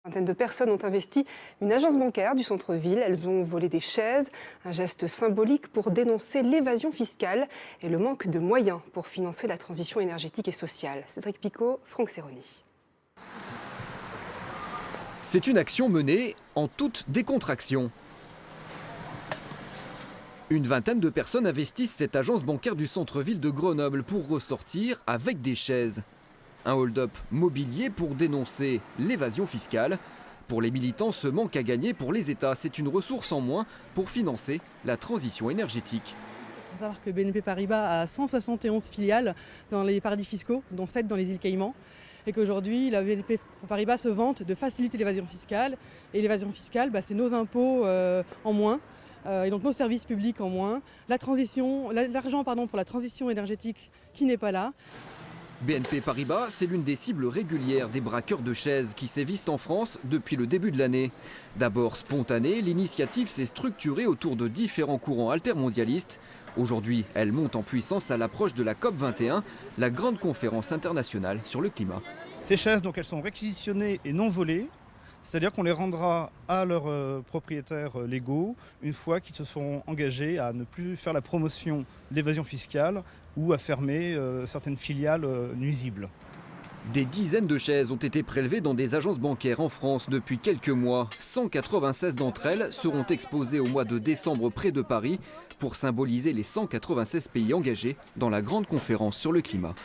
Une vingtaine de personnes ont investi une agence bancaire du centre-ville. Elles ont volé des chaises, un geste symbolique pour dénoncer l'évasion fiscale et le manque de moyens pour financer la transition énergétique et sociale. Cédric Picot, Franck Serroni. C'est une action menée en toute décontraction. Une vingtaine de personnes investissent cette agence bancaire du centre-ville de Grenoble pour ressortir avec des chaises. Un hold-up mobilier pour dénoncer l'évasion fiscale. Pour les militants, ce manque à gagner pour les États, c'est une ressource en moins pour financer la transition énergétique. Il faut savoir que BNP Paribas a 171 filiales dans les paradis fiscaux, dont 7 dans les îles Caïmans. Et qu'aujourd'hui, la BNP Paribas se vante de faciliter l'évasion fiscale. Et l'évasion fiscale, c'est nos impôts en moins, et donc nos services publics en moins. L'argent pour la transition énergétique qui n'est pas là. BNP Paribas, c'est l'une des cibles régulières des braqueurs de chaises qui sévissent en France depuis le début de l'année. D'abord spontanée, l'initiative s'est structurée autour de différents courants altermondialistes. Aujourd'hui, elle monte en puissance à l'approche de la COP21, la grande conférence internationale sur le climat. Ces chaises, donc, elles sont réquisitionnées et non volées, c'est-à-dire qu'on les rendra à leurs propriétaires légaux une fois qu'ils se seront engagés à ne plus faire la promotion de l'évasion fiscale ou à fermer certaines filiales nuisibles. Des dizaines de chaises ont été prélevées dans des agences bancaires en France depuis quelques mois. 196 d'entre elles seront exposées au mois de décembre près de Paris pour symboliser les 196 pays engagés dans la grande conférence sur le climat.